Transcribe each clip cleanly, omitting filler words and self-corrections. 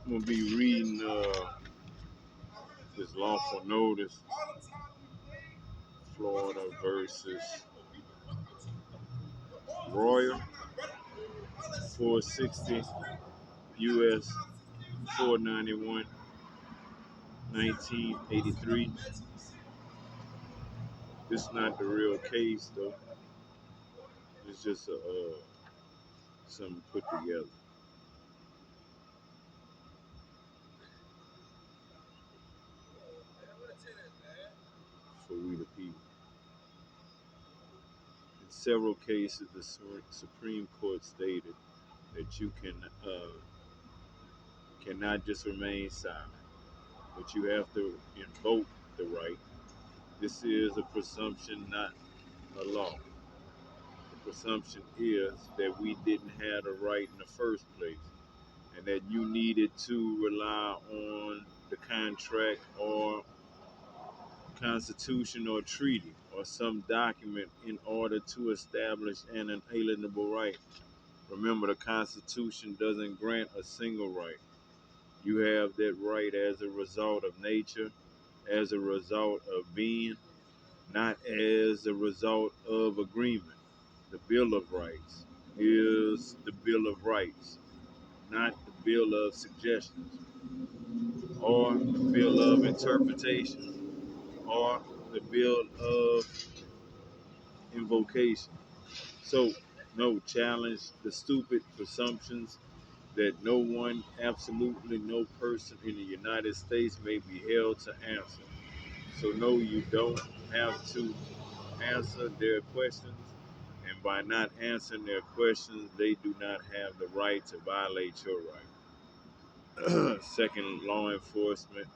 I'm gonna be reading this lawful notice, Florida versus Royal, 460 U.S. 491, 1983. This is not the real case though. It's just something put together for we the people. In several cases, the Supreme Court stated that you cannot just remain silent, but you have to invoke the right. This is a presumption, not a law. The presumption is that we didn't have the right in the first place, and that you needed to rely on the contract or constitution or treaty or some document in order to establish an inalienable right. Remember, the Constitution doesn't grant a single right. You have that right as a result of nature, as a result of being, not as a result of agreement. The Bill of Rights is the Bill of Rights, not the Bill of Suggestions or the Bill of Interpretation or the Bill of Invocation. So, no, challenge the stupid presumptions that no one, absolutely no person in the United States may be held to answer. So, no, you don't have to answer their questions. And by not answering their questions, they do not have the right to violate your right. Second, law enforcement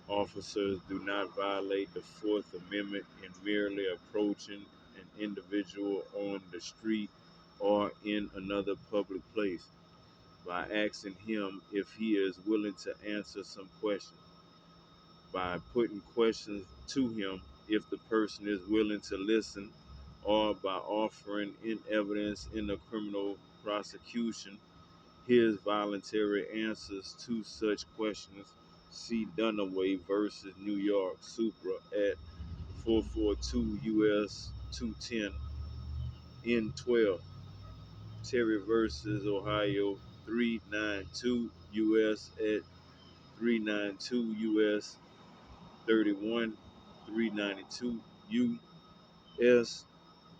officers do not violate the Fourth Amendment in merely approaching an individual on the street or in another public place by asking him if he is willing to answer some questions, by putting questions to him if the person is willing to listen, or by offering in evidence in a criminal prosecution his voluntary answers to such questions. See Dunaway versus New York Supra at 442 U.S. 210 N12. Terry versus Ohio 392 U.S. at 392 U.S. 31 392 U.S.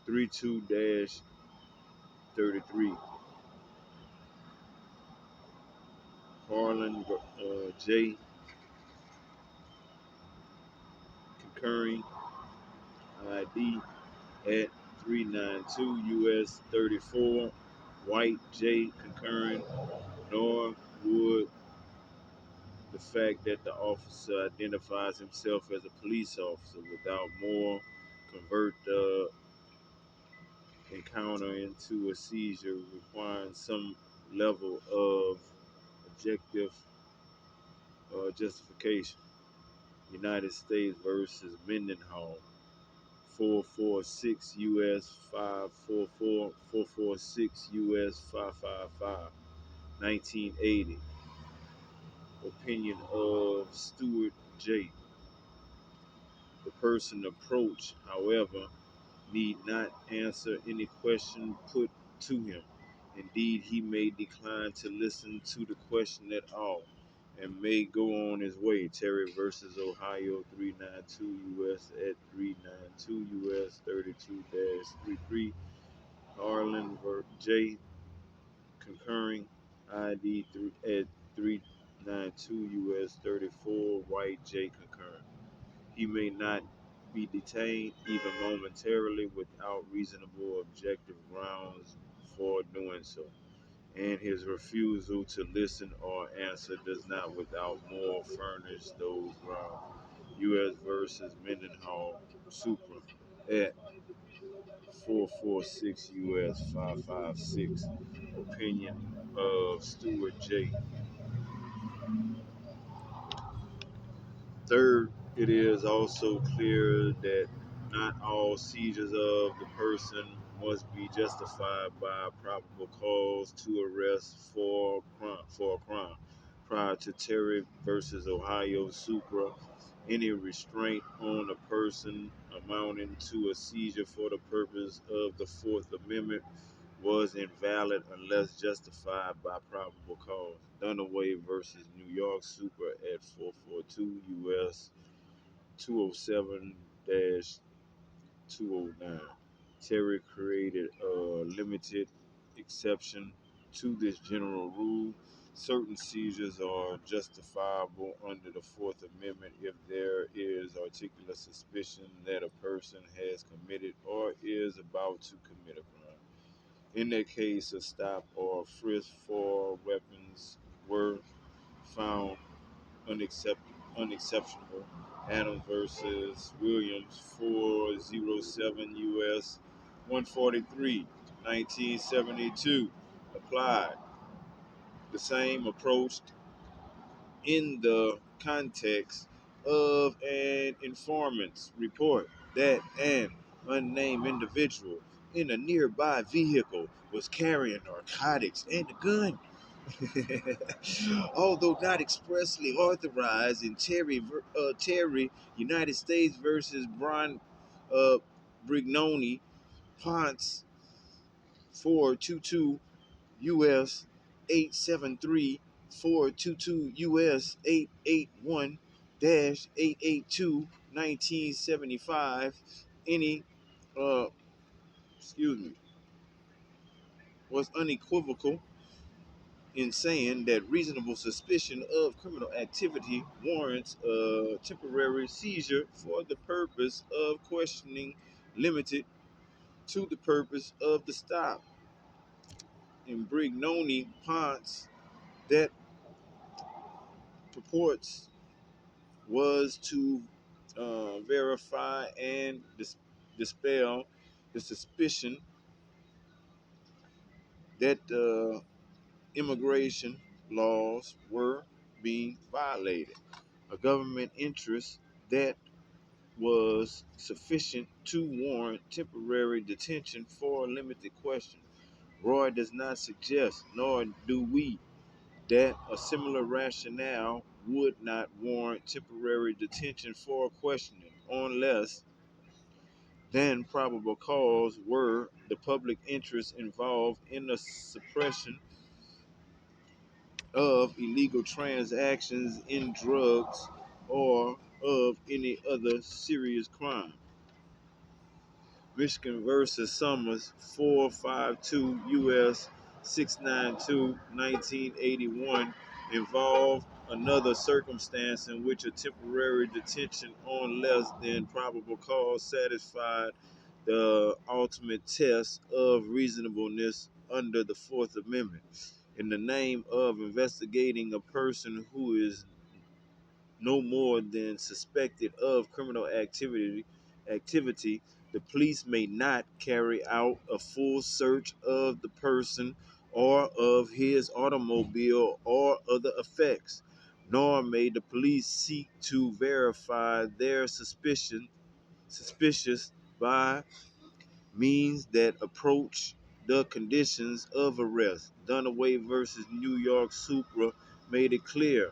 32-33. Harlan J. concurring ID at 392 U.S. 34. White J. concurring. Nor would the fact that the officer identifies himself as a police officer without more convert the encounter into a seizure requiring some level of objective justification. United States versus Mendenhall, 446 U.S. 544, 446 U.S. 555, 1980. Opinion of Stuart J. The person approached, however, need not answer any question put to him. Indeed, he may decline to listen to the question at all and may go on his way. Terry versus Ohio 392 U.S. at 392 U.S. 32-33. Harlan J. concurring ID at 392 U.S. 34. White J. concurring. He may not be detained even momentarily without reasonable objective grounds for doing so, and his refusal to listen or answer does not without more furnish those grounds. U.S. versus Mendenhall Supra at 446 U.S. 556. Opinion of Stuart J. Third, it is also clear that not all seizures of the person must be justified by probable cause to arrest for a crime. Prior to Terry versus Ohio Supra, any restraint on a person amounting to a seizure for the purpose of the Fourth Amendment was invalid unless justified by probable cause. Dunaway versus New York Super at 442 U.S. 207 209. Terry created a limited exception to this general rule. Certain seizures are justifiable under the Fourth Amendment if there is articulate suspicion that a person has committed or is about to commit a crime. In that case, a stop or frisk for weapons were found unexceptionable. Adams versus Williams 407 U.S. 143, 1972. Applied. The same approach in the context of an informant's report that an unnamed individual in a nearby vehicle was carrying narcotics and a gun. Although not expressly authorized in Terry, United States versus Brian Brignoni, Ponce 422 U.S. 873 422 U.S. 881 882 1975. Any, uh, excuse me, was unequivocal in saying that reasonable suspicion of criminal activity warrants a temporary seizure for the purpose of questioning, limited to the purpose of the stop. In Brignoni Ponce, that purports was to verify and dispel the suspicion that immigration laws were being violated. A government interest that was sufficient to warrant temporary detention for a limited question. Roy does not suggest, nor do we, that a similar rationale would not warrant temporary detention for questioning on less than probable cause were the public interest involved in the suppression of illegal transactions in drugs or of any other serious crime. Michigan versus Summers 452 U.S. 692 1981 involved another circumstance in which a temporary detention on less than probable cause satisfied the ultimate test of reasonableness under the Fourth Amendment. In the name of investigating a person who is no more than suspected of criminal activity, the police may not carry out a full search of the person or of his automobile or other effects, nor may the police seek to verify their suspicious by means that approach the conditions of arrest. Dunaway versus New York Supra made it clear.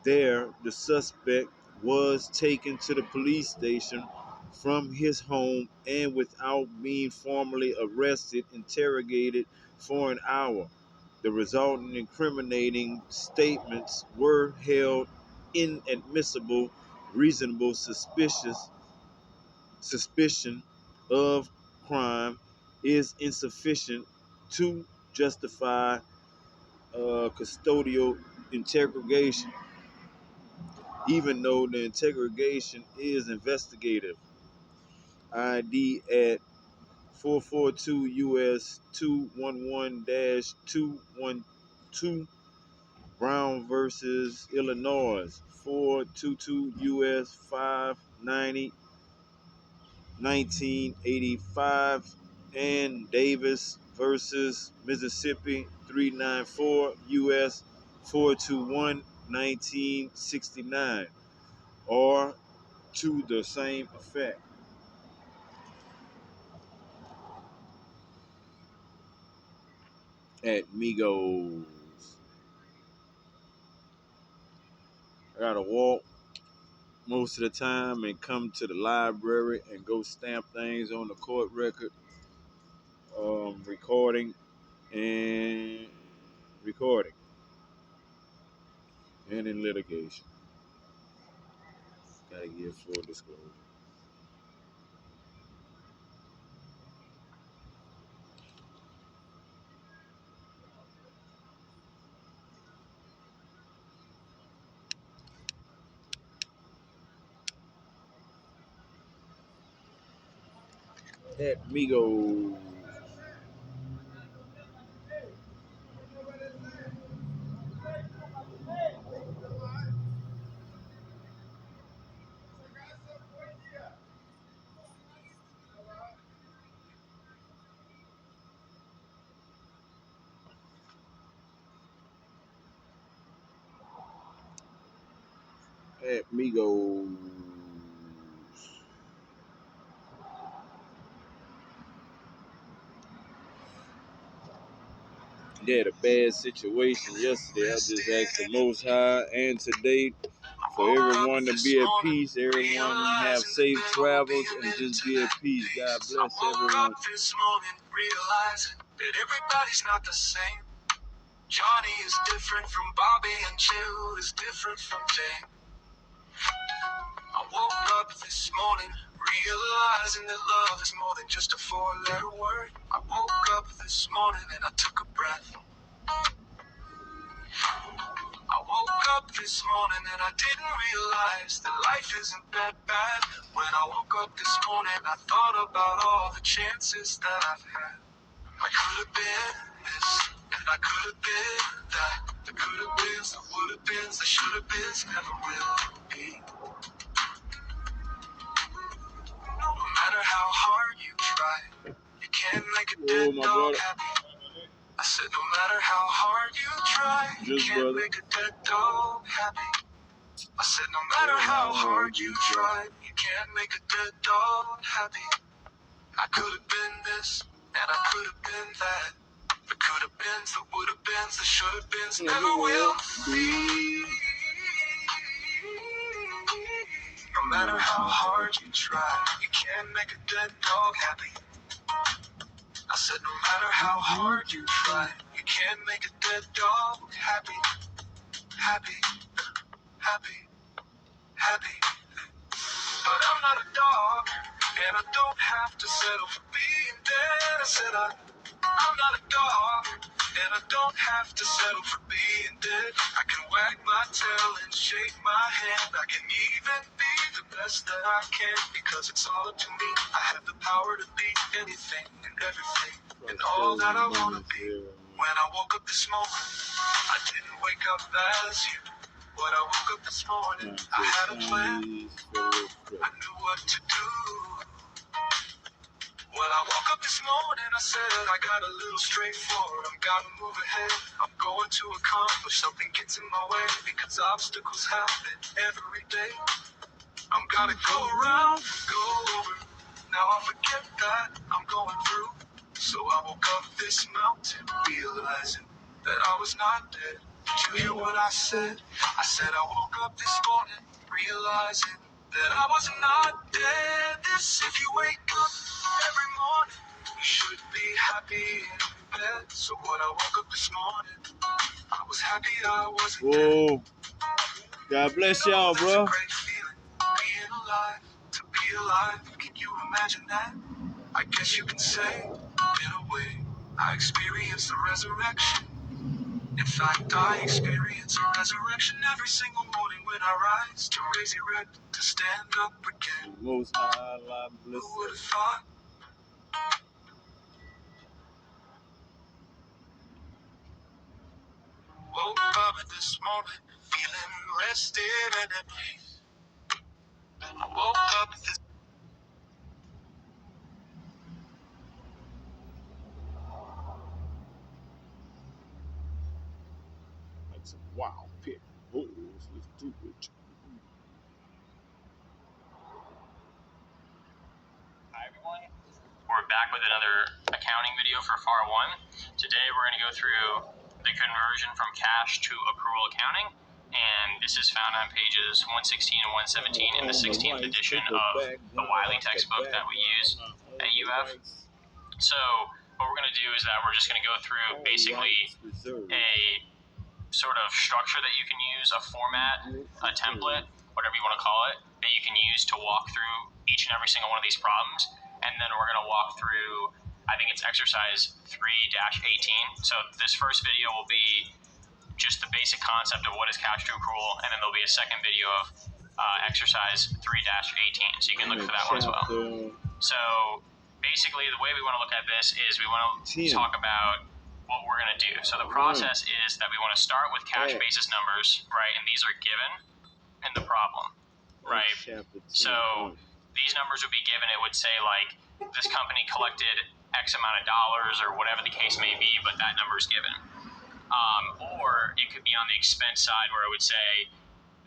There, the suspect was taken to the police station from his home and without being formally arrested, interrogated for an hour. The resulting incriminating statements were held inadmissible. Reasonable suspicion of crime is insufficient to justify custodial interrogation, even though the interrogation is investigative. ID at 442 US 211 212, Brown versus Illinois 422 US 590 1985, and Davis versus Mississippi 394 US 421 1969, or to the same effect. at Migos. I gotta walk most of the time and come to the library and go stamp things on the court record, recording and recording and in litigation. Gotta give full disclosure. At Migos. At Migos. They had a bad situation yesterday. I just asked the Most High and today for everyone to be at peace, everyone to have safe travels, and just be at peace. God bless everyone. This morning, realizing that everybody's not the same. Johnny is different from Bobby, and Jill is different from Jane. I woke up this morning realizing that love is more than just a four-letter word. I woke up this morning and I took a breath. I woke up this morning and I didn't realize that life isn't that bad. When I woke up this morning, I thought about all the chances that I've had. I could have been this, and I could have been that. The could have beens, the would have beens, the should have beens, never will be. No matter how hard you try, you can't make a dead dog happy. I said no matter how hard you try, you can't make a dead dog happy. I said no matter how hard you try, you can't make a dead dog happy. I could have been this, and I could have been that. The could have beens, the would have beens, the should have beens, never will be. No matter how hard you try, you can't make a dead dog happy. I said no matter how hard you try, you can't make a dead dog happy. Happy, happy, happy. But I'm not a dog, and I don't have to settle for being dead. I said I'm not a dog, and I don't have to settle for being dead. I can wag my tail and shake my hand. I can even be the best that I can, because it's all up to me. I have the power to be anything and everything, and all that I want to be. When I woke up this morning, I didn't wake up as you. But I woke up this morning, I had a plan. I knew what to do. When I woke up this morning, I said I got a little straightforward. I'm gotta move ahead. I'm going to accomplish something gets in my way, because obstacles happen every day. I'm gonna go around, go over. Now I forget that I'm going through. So I woke up this mountain, realizing that I was not dead. Did you hear what I said? I said I woke up this morning, realizing that I was not dead. This, if you wake up every morning, you should be happy in bed. So when I woke up this morning, I was happy I wasn't dead. God bless y'all, bro. Great feeling, being alive, to be alive. Can you imagine that? I guess you can say, in a way, I experienced the resurrection. In fact, I experience a resurrection every single morning when I rise to raise erect, to stand up again. Most High, Allah bless. Who would have thought? Woke up this morning, feeling rested and at peace. I woke up this like some wild pit bulls. Let's do it. Hi everyone, we're back with another accounting video for FAR 1. Today we're going to go through the conversion from cash to accrual accounting, and this is found on pages 116 and 117 in the 16th edition of the Wiley textbook that we use at UF. So what we're going to do is that we're just going to go through basically a sort of structure that you can use, a format, a template, whatever you want to call it, that you can use to walk through each and every single one of these problems. And then we're going to walk through, I think it's exercise 3-18. So this first video will be just the basic concept of what is cash to accrual, and then there'll be a second video of exercise 3-18. So you can look for that one as well. So basically the way we want to look at this is we want to talk about what we're going to do. So the process is that we want to start with cash basis numbers, right? And these are given in the problem, right? So these numbers would be given. It would say like this company collected X amount of dollars or whatever the case may be, but that number is given. Or it could be on the expense side where it would say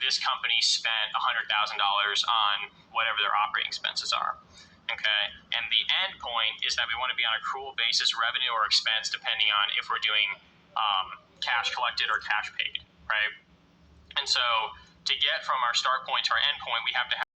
this company spent $100,000 on whatever their operating expenses are. Okay, and the end point is that we want to be on accrual basis, revenue or expense, depending on if we're doing cash collected or cash paid, right? And so to get from our start point to our end point, we have to have